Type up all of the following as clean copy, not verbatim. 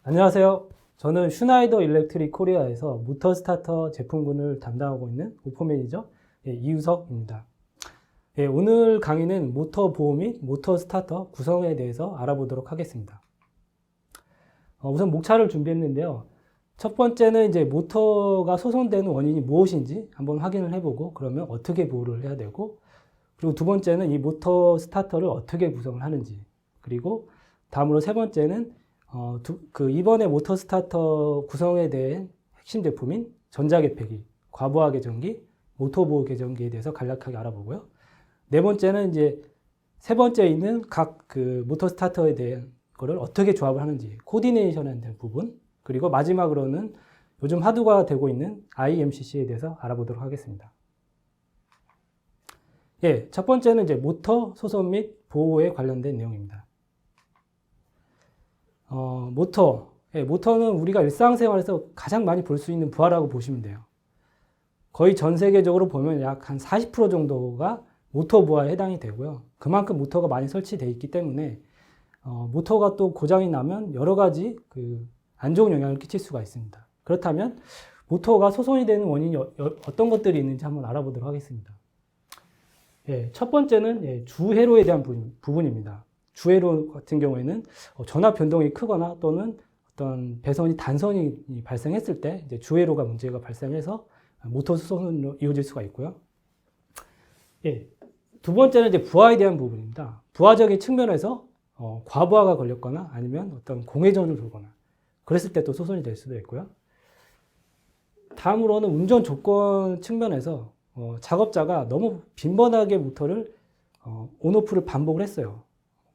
안녕하세요. 저는 슈나이더 일렉트릭 코리아에서 모터 스타터 제품군을 담당하고 있는 오퍼 매니저 이우석입니다. 오늘 강의는 모터 보호 및 모터 스타터 구성에 대해서 알아보도록 하겠습니다. 우선 목차를 준비했는데요. 첫 번째는 이제 모터가 소선되는 원인이 무엇인지 한번 확인을 해보고 그러면 어떻게 보호를 해야 되고, 그리고 두 번째는 이 모터 스타터를 어떻게 구성을 하는지, 그리고 다음으로 세 번째는 이번에 모터 스타터 구성에 대한 핵심 제품인 전자개폐기, 과부하 개전기, 모터 보호 개전기에 대해서 간략하게 알아보고요. 네 번째는 이제 세 번째에 있는 각 그 모터 스타터에 대한 거를 어떻게 조합을 하는지, 코디네이션에 대한 부분, 그리고 마지막으로는 요즘 화두가 되고 있는 IMCC에 대해서 알아보도록 하겠습니다. 첫 번째는 이제 모터 소선 및 보호에 관련된 내용입니다. 모터는 우리가 일상생활에서 가장 많이 볼 수 있는 부하라고 보시면 돼요. 거의 전 세계적으로 보면 약 한 40% 정도가 모터 부하에 해당이 되고요. 그만큼 모터가 많이 설치되어 있기 때문에 모터가 또 고장이 나면 여러 가지 안 좋은 영향을 끼칠 수가 있습니다. 그렇다면 모터가 소선이 되는 원인이 어떤 것들이 있는지 한번 알아보도록 하겠습니다. 첫 번째는 주회로에 대한 부분입니다. 주회로 같은 경우에는 전압 변동이 크거나 또는 어떤 배선이 단선이 발생했을 때 이제 주회로가 문제가 발생해서 모터 소선으로 이어질 수가 있고요. 두 번째는 이제 부하에 대한 부분입니다. 부하적인 측면에서 과부하가 걸렸거나 아니면 어떤 공회전을 돌거나 그랬을 때 또 소선이 될 수도 있고요. 다음으로는 운전 조건 측면에서 작업자가 너무 빈번하게 모터를 온오프를 반복을 했어요.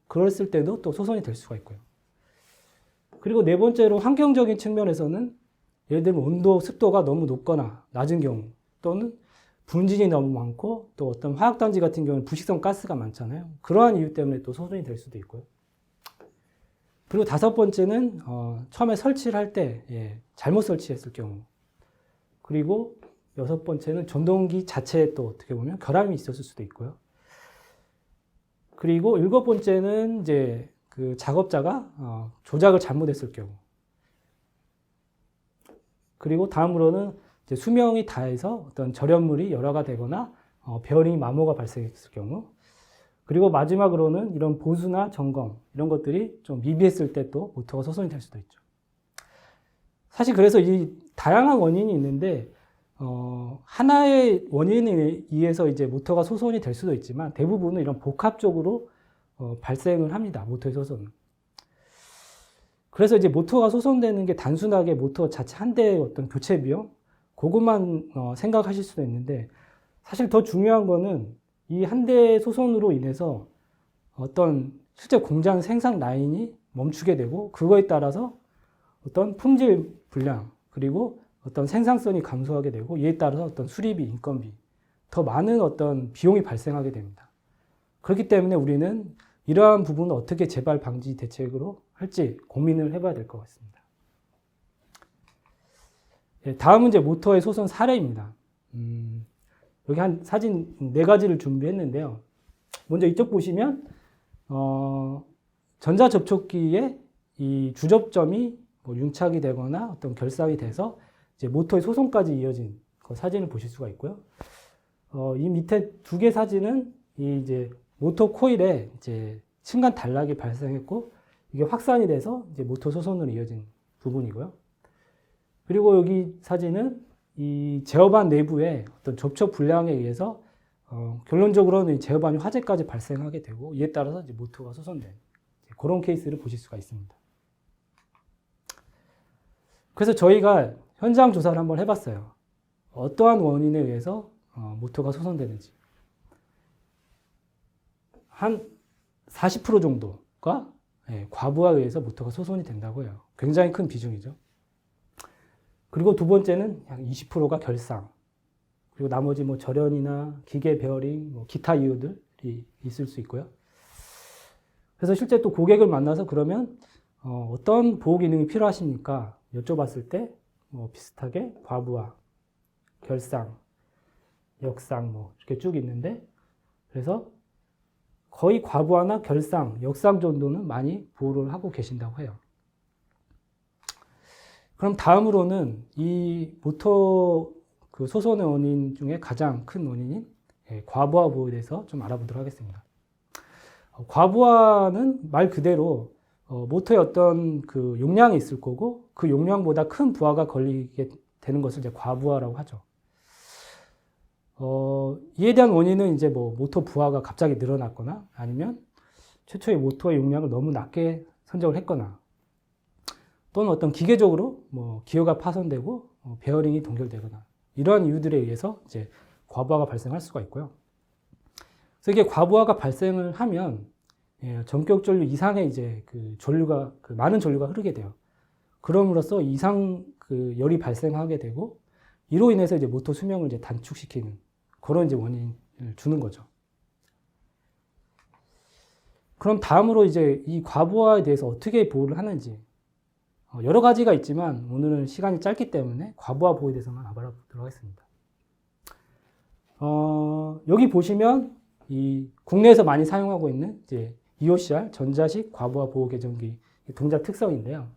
그랬을 때도 또 소선이 될 수가 있고요. 그리고 네 번째로 환경적인 측면에서는 예를 들면 온도, 습도가 너무 높거나 낮은 경우, 또는 분진이 너무 많고 또 어떤 화학단지 같은 경우는 부식성 가스가 많잖아요. 그러한 이유 때문에 또 소선이 될 수도 있고요. 그리고 다섯 번째는 처음에 설치를 할 때 잘못 설치했을 경우, 그리고 여섯 번째는 전동기 자체에 또 어떻게 보면 결함이 있었을 수도 있고요. 그리고 일곱 번째는 이제 그 작업자가 조작을 잘못했을 경우. 그리고 다음으로는 이제 수명이 다해서 어떤 절연물이 열화가 되거나 베어링 마모가 발생했을 경우. 그리고 마지막으로는 이런 보수나 점검 이런 것들이 좀 미비했을 때 또 모터가 소선이 될 수도 있죠. 사실 그래서 이 다양한 원인이 있는데 하나의 원인에 의해서 이제 모터가 소선이 될 수도 있지만 대부분은 이런 복합적으로 발생을 합니다. 모터의 소선은. 그래서 이제 모터가 소선되는 게 단순하게 모터 자체 한 대의 어떤 교체 비용, 그것만 생각하실 수도 있는데 사실 더 중요한 거는 이 한 대의 소선으로 인해서 어떤 실제 공장 생산 라인이 멈추게 되고 그거에 따라서 어떤 품질 불량, 그리고 어떤 생산성이 감소하게 되고 이에 따라서 어떤 수리비, 인건비, 더 많은 어떤 비용이 발생하게 됩니다. 그렇기 때문에 우리는 이러한 부분을 어떻게 재발 방지 대책으로 할지 고민을 해봐야 될 것 같습니다. 다음은 이제 모터의 소선 사례입니다. 여기 한 사진 4가지를 준비했는데요. 먼저 이쪽 보시면 전자접촉기에 이 주접점이 융착이 되거나 어떤 결삭이 돼서 이제 모터의 소선까지 이어진 그 사진을 보실 수가 있고요. 이 밑에 2개 사진은 이 이제 모터 코일에 이제 층간 단락이 발생했고 이게 확산이 돼서 이제 모터 소선으로 이어진 부분이고요. 그리고 여기 사진은 이 제어반 내부에 어떤 접촉 불량에 의해서 결론적으로는 제어반이 화재까지 발생하게 되고 이에 따라서 이제 모터가 소선된 그런 케이스를 보실 수가 있습니다. 그래서 저희가 현장 조사를 한번 해봤어요. 어떠한 원인에 의해서 모터가 소선되는지. 한 40% 정도가 과부하에 의해서 모터가 소선이 된다고 해요. 굉장히 큰 비중이죠. 그리고 두 번째는 약 20%가 결상. 그리고 나머지 절연이나 기계 베어링, 기타 이유들이 있을 수 있고요. 그래서 실제 또 고객을 만나서 그러면 어떤 보호 기능이 필요하십니까? 여쭤봤을 때 비슷하게 과부하, 결상, 역상 이렇게 쭉 있는데 그래서 거의 과부하나 결상, 역상 정도는 많이 보호를 하고 계신다고 해요. 그럼 다음으로는 이 모터 그 소손의 원인 중에 가장 큰 원인인 과부하 보호에 대해서 좀 알아보도록 하겠습니다. 과부하는 말 그대로 모터에 어떤 그 용량이 있을 거고 그 용량보다 큰 부하가 걸리게 되는 것을 이제 과부하라고 하죠. 이에 대한 원인은 이제 뭐 모터 부하가 갑자기 늘어났거나 아니면 최초의 모터의 용량을 너무 낮게 선정을 했거나 또는 어떤 기계적으로 뭐 기어가 파손되고 베어링이 동결되거나 이러한 이유들에 의해서 이제 과부하가 발생할 수가 있고요. 그래서 이게 과부하가 발생을 하면 전격 전류 이상의 이제 그 전류가 많은 전류가 흐르게 돼요. 그럼으로써 이상 그 열이 발생하게 되고 이로 인해서 이제 모터 수명을 이제 단축시키는 그런 이제 원인을 주는 거죠. 그럼 다음으로 이제 이 과부하에 대해서 어떻게 보호를 하는지 여러 가지가 있지만 오늘은 시간이 짧기 때문에 과부하 보호에 대해서만 알아보도록 하겠습니다. 여기 보시면 이 국내에서 많이 사용하고 있는 이제 EOCR 전자식 과부하 보호 개전기 동작 특성인데요.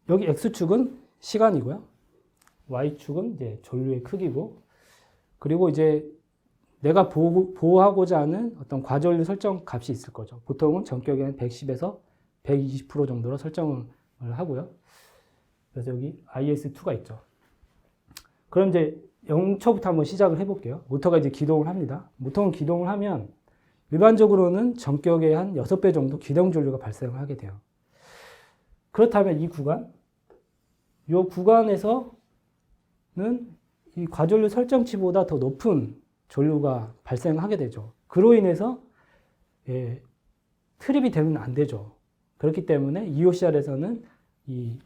여기 X축은 시간이고요. Y축은 이제 전류의 크기고, 그리고 이제 내가 보호하고자 하는 어떤 과전류 설정 값이 있을 거죠. 보통은 전격에는 110에서 120% 정도로 설정을 하고요. 그래서 여기 IS2가 있죠. 그럼 이제 0초부터 한번 시작을 해볼게요. 모터가 이제 기동을 합니다. 모터는 기동을 하면 일반적으로는 전격의 한 6배 정도 기동 전류가 발생을 하게 돼요. 그렇다면 이 구간에서는 이 과전류 설정치보다 더 높은 전류가 발생하게 되죠. 그로 인해서 트립이 되면 안 되죠. 그렇기 때문에 EOCR에서는 이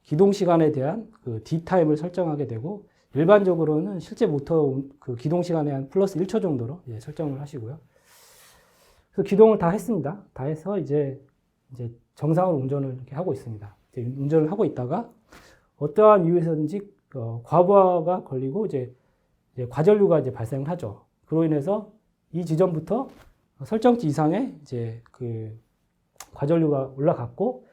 기동 시간에 대한 그 D타임을 설정하게 되고, 일반적으로는 실제 모터 그 기동 시간에 한 플러스 1초 정도로 설정을 하시고요. 그래서 기동을 다 했습니다. 다 해서 이제 정상으로 운전을 이렇게 하고 있습니다. 이제 운전을 하고 있다가 어떠한 이유에서든지 과부하가 걸리고 이제 과전류가 이제 발생을 하죠. 그로 인해서 이 지점부터 설정치 이상의 이제 그 과전류가 올라갔고,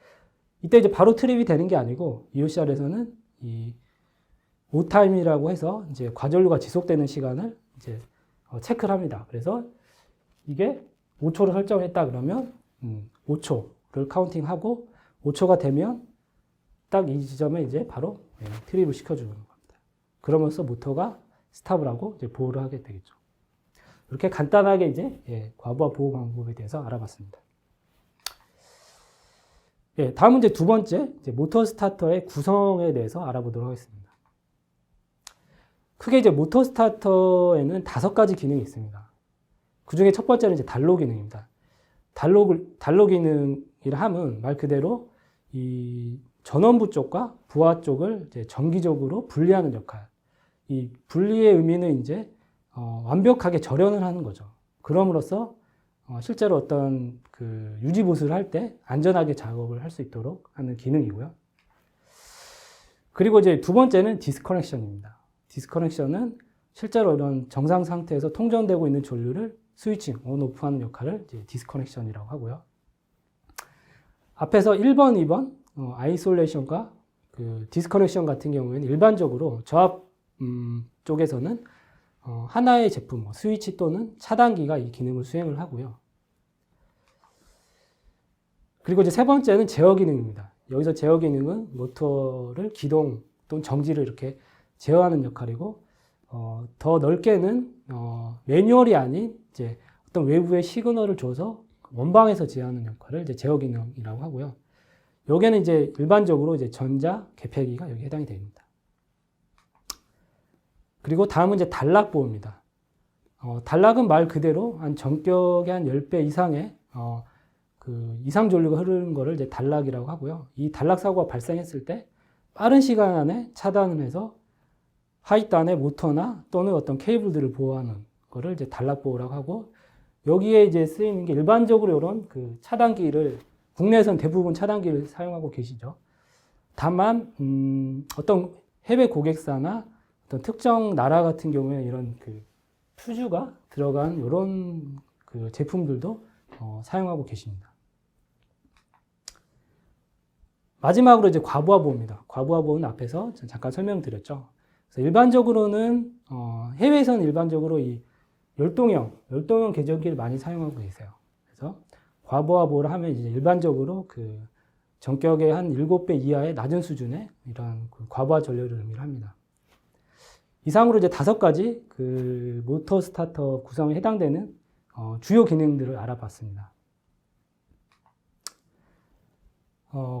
이때 이제 바로 트립이 되는 게 아니고 EOCR에서는 이 오타임이라고 해서 이제 과전류가 지속되는 시간을 이제 체크를 합니다. 그래서 이게 5초로 설정했다 그러면 5초를 카운팅하고 5초가 되면 딱 이 지점에 이제 바로 트립을 시켜주는 겁니다. 그러면서 모터가 스탑을 하고 이제 보호를 하게 되겠죠. 이렇게 간단하게 이제 과부하 보호 방법에 대해서 알아봤습니다. 다음은 이제 두 번째, 이제 모터 스타터의 구성에 대해서 알아보도록 하겠습니다. 크게 이제 모터 스타터에는 5가지 기능이 있습니다. 그 중에 첫 번째는 이제 단로 기능입니다. 단로 기능이라 함은 말 그대로 이 전원부 쪽과 부하 쪽을 이제 정기적으로 분리하는 역할. 이 분리의 의미는 이제 완벽하게 절연을 하는 거죠. 그럼으로써 실제로 어떤 그 유지 보수를 할 때 안전하게 작업을 할 수 있도록 하는 기능이고요. 그리고 이제 두 번째는 디스커넥션입니다. 디스커넥션은 실제로 이런 정상 상태에서 통전되고 있는 전류를 스위칭, 온, 오프하는 역할을 이제 디스커넥션이라고 하고요. 앞에서 1번, 2번 아이솔레이션과 그 디스커넥션 같은 경우에는 일반적으로 저압 쪽에서는 하나의 제품, 스위치 또는 차단기가 이 기능을 수행을 하고요. 그리고 이제 세 번째는 제어 기능입니다. 여기서 제어 기능은 모터를 기동 또는 정지를 이렇게 제어하는 역할이고, 더 넓게는 매뉴얼이 아닌 이제 어떤 외부의 시그널을 줘서 원방에서 제어하는 역할을 이제 제어 기능이라고 하고요. 여기에는 이제 일반적으로 이제 전자 개폐기가 여기 해당이 됩니다. 그리고 다음은 이제 단락 보호입니다. 단락은 말 그대로 한 전격의 한 10배 이상의 그 이상 전류가 흐르는 것을 이제 단락이라고 하고요. 이 단락 사고가 발생했을 때 빠른 시간 안에 차단을 해서 하위단의 모터나 또는 어떤 케이블들을 보호하는 것을 이제 단락 보호라고 하고, 여기에 이제 쓰이는 게 일반적으로 이런 그 차단기를 국내에서는 대부분 차단기를 사용하고 계시죠. 다만 어떤 해외 고객사나 어떤 특정 나라 같은 경우에 이런 그 퓨즈가 들어간 이런 그 제품들도 사용하고 계십니다. 마지막으로 이제 과부하 보호입니다. 과부하 보호는 앞에서 잠깐 설명드렸죠. 그래서 일반적으로는 해외에서는 일반적으로 이 열동형 계정기를 많이 사용하고 계세요. 그래서 과부하 보호를 하면 이제 일반적으로 그 전격의 한 7배 이하의 낮은 수준의 이런 그 과부하 전력을 의미를 합니다. 이상으로 이제 5가지 그 모터 스타터 구성에 해당되는 주요 기능들을 알아봤습니다.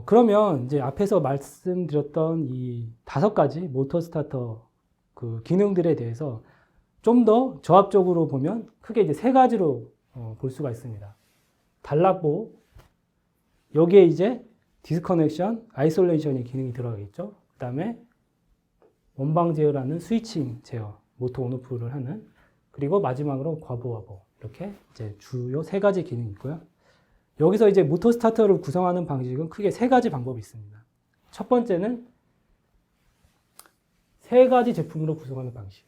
그러면 이제 앞에서 말씀드렸던 이 5가지 모터 스타터 그 기능들에 대해서 좀 더 조합적으로 보면 크게 이제 3가지로 볼 수가 있습니다. 단락 보호, 여기에 이제 디스커넥션, 아이솔레이션의 기능이 들어가겠죠. 그 다음에 원방 제어라는 스위칭 제어, 모터 온오프를 하는, 그리고 마지막으로 과부하 보호, 이렇게 이제 주요 3가지 기능이 있고요. 여기서 이제 모터 스타터를 구성하는 방식은 크게 3가지 방법이 있습니다. 첫 번째는 3가지 제품으로 구성하는 방식.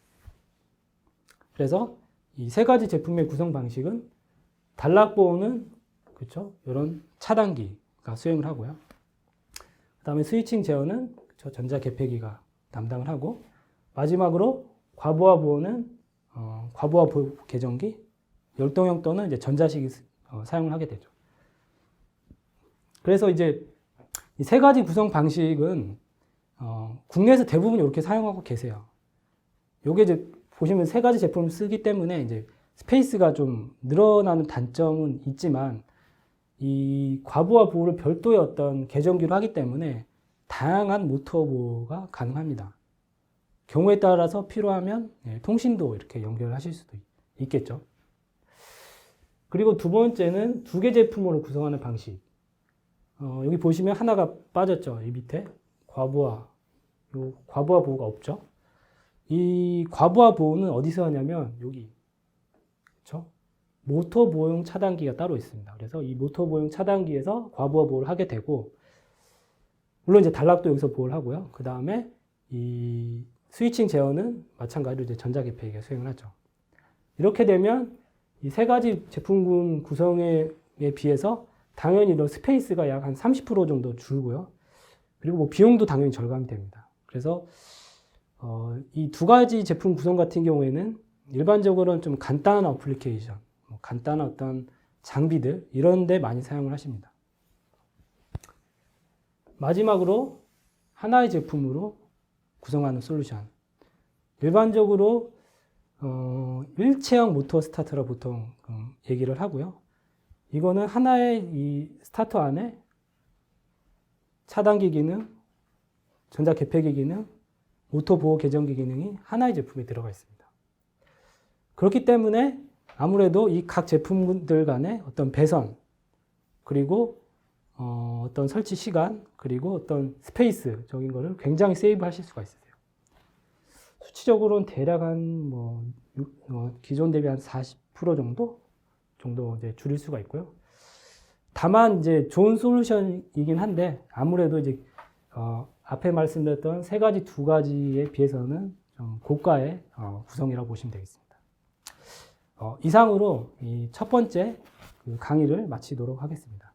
그래서 이 3가지 제품의 구성 방식은 단락 보호는 그렇죠? 이런 차단기가 수행을 하고요. 그다음에 스위칭 제어는 전자 개폐기가 담당을 하고, 마지막으로 과부하 보호는 과부하 보호 계정기, 열동형 또는 이제 전자식이 사용을 하게 되죠. 그래서 이제 이 3가지 구성 방식은 국내에서 대부분 이렇게 사용하고 계세요. 요게 이제 보시면 3가지 제품을 쓰기 때문에 이제 스페이스가 좀 늘어나는 단점은 있지만, 이 과부하 보호를 별도의 어떤 계정기로 하기 때문에 다양한 모터 보호가 가능합니다. 경우에 따라서 필요하면 통신도 이렇게 연결하실 수도 있겠죠. 그리고 두 번째는 2개 제품으로 구성하는 방식. 여기 보시면 하나가 빠졌죠. 이 밑에 과부하 보호가 없죠. 이 과부하 보호는 어디서 하냐면 여기, 그렇죠? 모터 보호용 차단기가 따로 있습니다. 그래서 이 모터 보호용 차단기에서 과부하 보호를 하게 되고, 물론 이제 단락도 여기서 보호를 하고요. 그 다음에 이 스위칭 제어는 마찬가지로 이제 전자개폐기가 수행을 하죠. 이렇게 되면 이 3가지 제품군 구성에 비해서 당연히 이런 스페이스가 약 한 30% 정도 줄고요. 그리고 뭐 비용도 당연히 절감이 됩니다. 그래서 이 2가지 제품 구성 같은 경우에는 일반적으로는 좀 간단한 어플리케이션, 간단한 어떤 장비들 이런 데 많이 사용을 하십니다. 마지막으로 하나의 제품으로 구성하는 솔루션. 일반적으로 일체형 모터 스타터라 보통 얘기를 하고요. 이거는 하나의 이 스타터 안에 차단기 기능, 전자 개폐기 기능, 모터 보호 계정기 기능이 하나의 제품에 들어가 있습니다. 그렇기 때문에 아무래도 이 각 제품들 간의 어떤 배선, 그리고 어떤 설치 시간, 그리고 어떤 스페이스적인 거를 굉장히 세이브 하실 수가 있어요. 수치적으로는 대략 기존 대비 한 40% 정도 이제 줄일 수가 있고요. 다만 이제 좋은 솔루션이긴 한데, 아무래도 이제 앞에 말씀드렸던 3가지, 2가지에 비해서는 좀 고가의 구성이라고 보시면 되겠습니다. 이상으로 이 첫 번째 강의를 마치도록 하겠습니다.